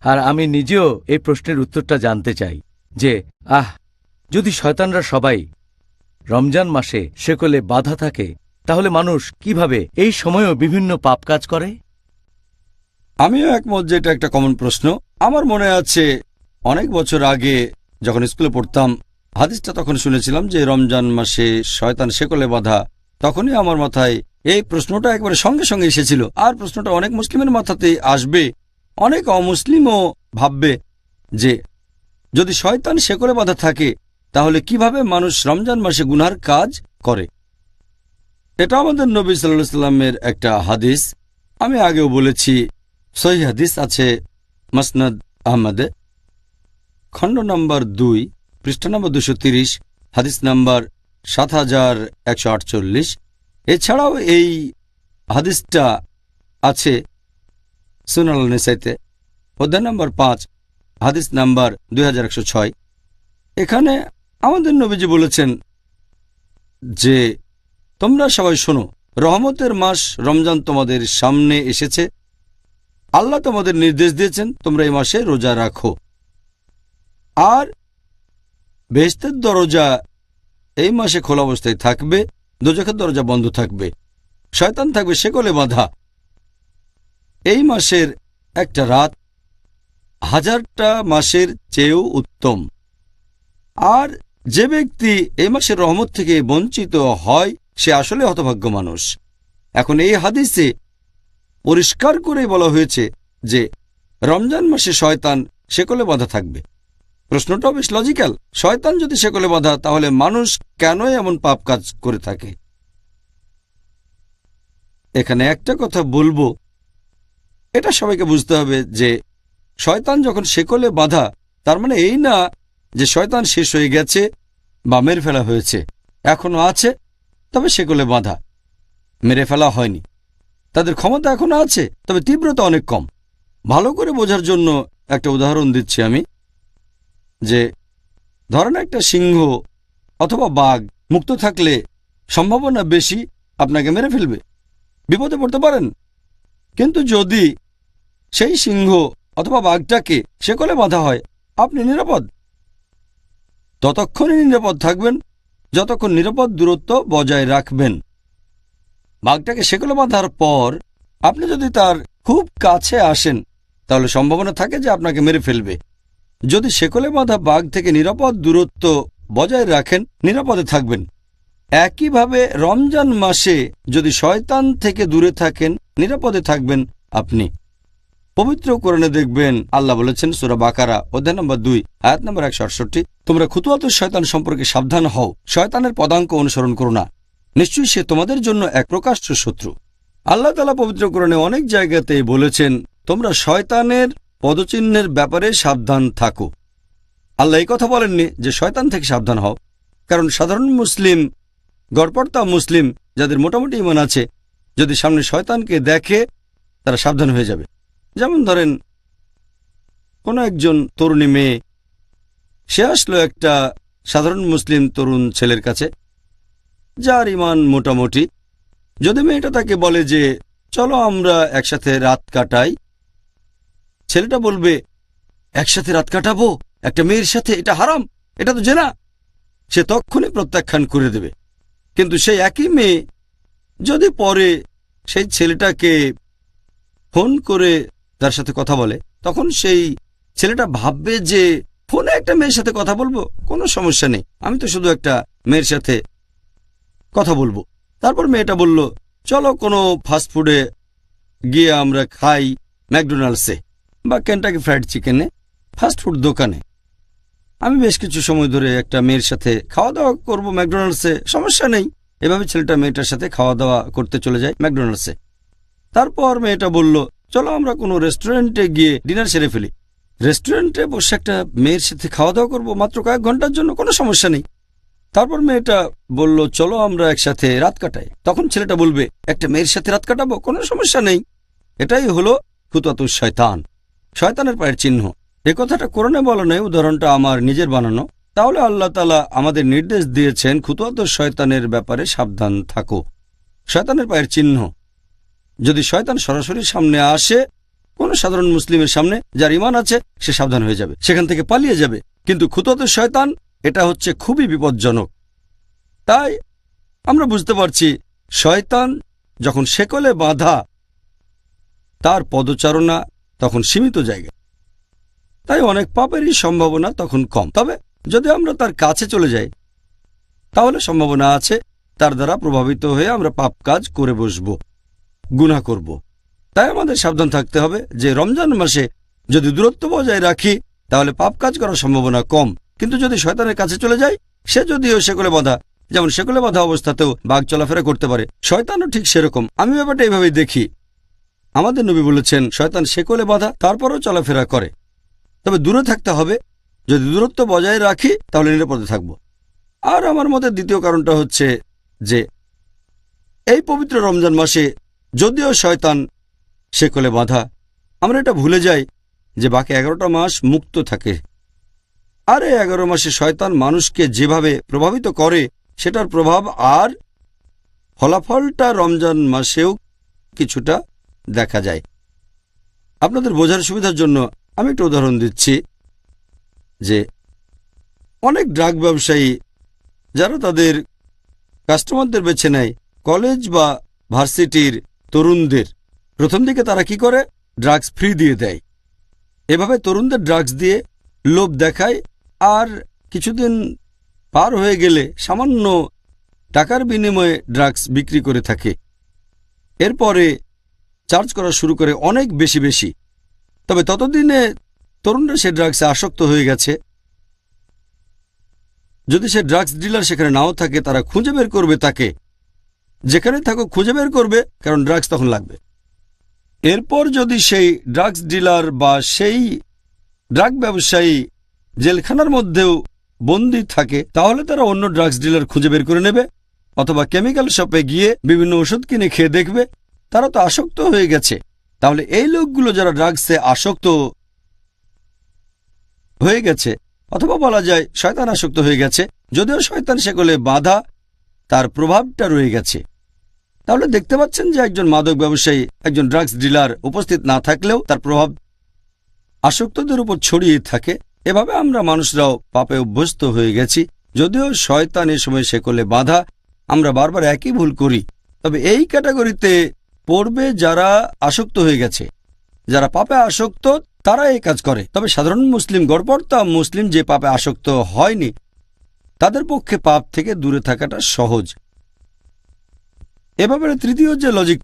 আর আমি নিজেও এই প্রশ্নের উত্তরটা জানতে চাই যে যদি শয়তানরা সবাই রমজান মাসে শেকলে বাধা থাকে তাহলে মানুষ কিভাবে এই সময়েও বিভিন্ন পাপ কাজ করে? আমিও একমত যে এটা একটা কমন প্রশ্ন। আমার মনে আছে অনেক বছর আগে যখন স্কুলে পড়তাম, হাদিসটা তখন শুনেছিলাম যে রমজান মাসে শয়তান শেকলে বাঁধা। তখনই আমার মাথায় এই প্রশ্নটা একবারে সঙ্গে সঙ্গে এসেছিল। আর প্রশ্নটা অনেক মুসলিমের মাথাতেই আসবে। অনেক অমুসলিমও ভাববে যে যদি শয়তান শেকলে বাঁধা থাকে তাহলে কিভাবে মানুষ রমজান মাসে গুনহার কাজ করে। এটা আমাদের নবী সাল্লাল্লাহু আলাইহি সাল্লামের একটা হাদিস। আমি আগেও বলেছি, সহিহ হাদিস আছে মুসনাদ আহমদে, খণ্ড নম্বর 2, পৃষ্ঠা নম্বর 230, হাদিস নম্বর 7148। এছাড়াও এই হাদিসটা আছে সুনান আন-নাসাইতে, অধ্যায় নম্বর 5, হাদিস নম্বর 2106। এখানে আমাদের নবীজি বলেছেন যে তোমরা সবাই শোনো, রহমতের মাস রমজান তোমাদের সামনে এসেছে। আল্লাহ তোমাদের নির্দেশ দিয়েছেন তোমরা এই মাসে রোজা রাখো। আর বেহেশতের দরজা এই মাসে খোলা অবস্থায় থাকবে, দোজখের দরজা বন্ধ থাকবে, শয়তান থাকবে শেকলে বাঁধা। এই মাসের একটা রাত 1000টা মাসের চেয়েও উত্তম। আর যে ব্যক্তি এই মাসের রহমত থেকে বঞ্চিত হয় সে আসলে হতভাগ্য মানুষ। এখন এই হাদিসে পরিষ্কার করে বলা হয়েছে যে রমজান মাসে শয়তান শেকলে বাঁধা থাকবে। প্রশ্নটাও বেশ লজিক্যাল। শয়তান যদি শেকলে বাঁধা তাহলে মানুষ কেন এমন পাপ কাজ করে থাকে? এখানে একটা কথা বলবো, এটা সবাইকে বুঝতে হবে যে শয়তান যখন শেকলে বাঁধা তার মানে এই না যে শয়তান শেষ হয়ে গেছে বা মেরে ফেলা হয়েছে। এখনো আছে, তবে শেকলে বাঁধা, মেরে ফেলা হয়নি। তাদের ক্ষমতা এখনো আছে, তবে তীব্রতা অনেক কম। ভালো করে বোঝার জন্য একটা উদাহরণ দিচ্ছি আমি, যে ধরেন একটা সিংহ অথবা বাঘ মুক্ত থাকলে সম্ভাবনা বেশি আপনাকে মেরে ফেলবে, বিপদে পড়তে পারেন। কিন্তু যদি সেই সিংহ অথবা বাঘটাকে শেকলে বাঁধা হয়, আপনি নিরাপদ। ততক্ষণই নিরাপদ থাকবেন যতক্ষণ নিরাপদ দূরত্ব বজায় রাখবেন। বাঘটাকে শেকলে বাঁধার পর আপনি যদি তার খুব কাছে আসেন তাহলে সম্ভাবনা থাকে যে আপনাকে মেরে ফেলবে। যদি শেকলে বাঁধা বাঘ থেকে নিরাপদ দূরত্ব বজায় রাখেন, নিরাপদে থাকবেন। একইভাবে রমজান মাসে যদি শয়তান থেকে দূরে থাকেন, নিরাপদে থাকবেন আপনি। পবিত্র কোরআনে দেখবেন আল্লাহ বলেছেন সূরা বাকারা অধ্যায় নম্বর 2 আয়াত নম্বর 168, তোমরা খুতুওয়াত শয়তান সম্পর্কে সাবধান হও, শয়তানের পদাঙ্ক অনুসরণ করো না, নিশ্চয়ই সে তোমাদের জন্য এক প্রকাশ্য শত্রু। আল্লাহ তাআলা পবিত্র কোরআনে অনেক জায়গাতেই বলেছেন তোমরা শয়তানের পদচিহ্নের ব্যাপারে সাবধান থাকো। আল্লাহ এই কথা বলেননি যে শয়তান থেকে সাবধান হও, কারণ সাধারণ মুসলিম, গড়পড়তা মুসলিম যাদের মোটামুটি ঈমান আছে, যদি সামনে শয়তানকে দেখে তারা সাবধান হয়ে যাবে। যেমন ধরেন কোনো একজন তরুণী মেয়ে, সে আসলো একটা সাধারণ মুসলিম তরুণ ছেলের কাছে যার ঈমান মোটামুটি। যদি মেয়েটা তাকে বলে যে চলো আমরা একসাথে রাত কাটাই, ছেলেটা বলবে একসাথে রাত কাটাবো একটা মেয়ের সাথে? এটা হারাম, এটা তো জেনা। সে তক্ষুনি প্রত্যাখ্যান করে দেবে। কিন্তু সেই একই মেয়ে যদি পরে সেই ছেলেটাকে ফোন করে তার সাথে কথা বলে, তখন সেই ছেলেটা ভাববে যে ফোনে একটা মেয়ের সাথে কথা বলবো, কোনো সমস্যা নেই, আমি তো শুধু একটা মেয়ের সাথে কথা বলবো। তারপর মেয়েটা বলল চলো কোনো ফাস্টফুডে গিয়ে আমরা খাই, ম্যাকডোনাল্ডসে বা কেন্টাকি ফ্রাইড চিকেনে, ফাস্টফুড দোকানে। আমি বেশ কিছু সময় ধরে একটা মেয়ের সাথে খাওয়া দাওয়া করবো ম্যাকডোনাল্ডসে, সমস্যা নেই। এভাবে ছেলেটা মেয়েটার সাথে খাওয়া দাওয়া করতে চলে যায় ম্যাকডোনাল্ডসে। তারপর মেয়েটা বলল চলো আমরা কোনো রেস্টুরেন্টে গিয়ে ডিনার সেরে ফেলি। রেস্টুরেন্টে বসে একটা মেয়ের সাথে খাওয়া দাওয়া করবো মাত্র কয়েক ঘন্টার জন্য, কোনো সমস্যা নেই। তারপর মেয়েটা বলল চলো আমরা একসাথে রাত কাটাই। তখন ছেলেটা বলবে একটা মেয়ের সাথে রাত কাটাবো, কোনো সমস্যা নেই। এটাই হলো খুতুওয়াতুশ শয়তান, শয়তানের পায়ের চিহ্ন। এ কথাটা কোরআনে বলা নয়, উদাহরণটা আমার নিজের বানানো। তাহলে আল্লাহ তাআলা আমাদের নির্দেশ দিয়েছেন খুতুওয়াতুশ শয়তানের ব্যাপারে সাবধান থাকো। শয়তানের পায়ের চিহ্ন, যদি শয়তান সরাসরি সামনে আসে কোন সাধারণ মুসলিমের সামনে যার ঈমান আছে সে সাবধান হয়ে যাবে, সেখান থেকে পালিয়ে যাবে। কিন্তু খুতওয়াতে শয়তান এটা হচ্ছে খুবই বিপজ্জনক। তাই আমরা বুঝতে পারছি শয়তান যখন শেকলে বাঁধা তার পদচারণা তখন সীমিত জায়গায়, তাই অনেক পাপেরই সম্ভাবনা তখন কম। তবে যদি আমরা তার কাছে চলে যাই তাহলে সম্ভাবনা আছে তার দ্বারা প্রভাবিত হয়ে আমরা পাপ কাজ করে বসব, গুনাহ করব। তাই আমাদের সাবধান থাকতে হবে যে রমজান মাসে যদি দূরত্ব বজায় রাখি তাহলে পাপ কাজ করার সম্ভাবনা কম। কিন্তু যদি শয়তানের কাছে চলে যায়, সে যদিও শেকলে বাঁধা, যেমন শেকলে বাঁধা অবস্থাতেও বাঘ চলাফেরা করতে পারে, শয়তানও ঠিক সেরকম। আমি ব্যাপারটা এইভাবেই দেখি। আমাদের নবী বলেছেন শয়তান শেকলে বাঁধা তারপরও চলাফেরা করে, তবে দূরে থাকতে হবে। যদি দূরত্ব বজায় রাখি তাহলে নিরাপদে থাকব। আর আমার মতে দ্বিতীয় কারণটা হচ্ছে যে এই পবিত্র রমজান মাসে যদিও শয়তান শেকলে বাঁধা, আমরা এটা ভুলে যাই যে বাকি 11টা মাস মুক্ত থাকে। আর এই 11 মাসে শয়তান মানুষকে যেভাবে প্রভাবিত করে সেটার প্রভাব আর ফলাফলটা রমজান মাসেও কিছুটা দেখা যায়। আপনাদের বোঝার সুবিধার জন্য আমি একটা উদাহরণ দিচ্ছি যে অনেক ড্রাগ ব্যবসায়ী যারা তাদের কাস্টমারদের বেছে নেয় কলেজ বা ভার্সিটির তরুণদের, প্রথম দিকে তারা কি করে, ড্রাগস ফ্রি দিয়ে দেয়। এভাবে তরুণদের ড্রাগস দিয়ে লোভ দেখায়, আর কিছুদিন পার হয়ে গেলে সামান্য টাকার বিনিময়ে ড্রাগস বিক্রি করে থাকে। এরপরে চার্জ করা শুরু করে অনেক বেশি বেশি। তবে ততদিনে তরুণরা সে ড্রাগসে আসক্ত হয়ে গেছে। যদি সে ড্রাগস ডিলার সেখানে নাও থাকে, তারা খুঁজে বের করবে তাকে, যেখানে থাকুক খুঁজে বের করবে, কারণ ড্রাগস তখন লাগবে। এরপর যদি সেই ড্রাগস ডিলার বা সেই ড্রাগ ব্যবসায়ী জেলখানার মধ্যেও বন্দী থাকে, তাহলে তারা অন্য ড্রাগস ডিলার খুঁজে বের করে নেবে, অথবা কেমিক্যাল শপে গিয়ে বিভিন্ন ওষুধ কিনে খেয়ে দেখবে তারা তো আসক্ত হয়ে গেছে। তাহলে এই লোকগুলো যারা ড্রাগসে আসক্ত হয়ে গেছে, অথবা বলা যায় শয়তান আসক্ত হয়ে গেছে, যদিও শয়তান সেগুলো বাধা, তার প্রভাবটা রয়ে গেছে। তাহলে দেখতে পাচ্ছেন যে একজন মাদক ব্যবসায়ী, একজন ড্রাগস ডিলার উপস্থিত না থাকলেও তার প্রভাব আসক্তদের উপর ছড়িয়ে থাকে। এভাবে আমরা মানুষরাও পাপে অভ্যস্ত হয়ে গেছি। যদিও শয়তান এ সময় সেকলে বাধা, আমরা বারবার একই ভুল করি। তবে এই ক্যাটাগরিতে পড়বে যারা আসক্ত হয়ে গেছে, যারা পাপে আসক্ত, তারা এই কাজ করে। তবে সাধারণ মুসলিম, গড়পড়তা মুসলিম যে পাপে আসক্ত হয়নি, তাদের পক্ষে পাপ থেকে দূরে থাকাটা সহজ। এভাবে তৃতীয় যে লজিক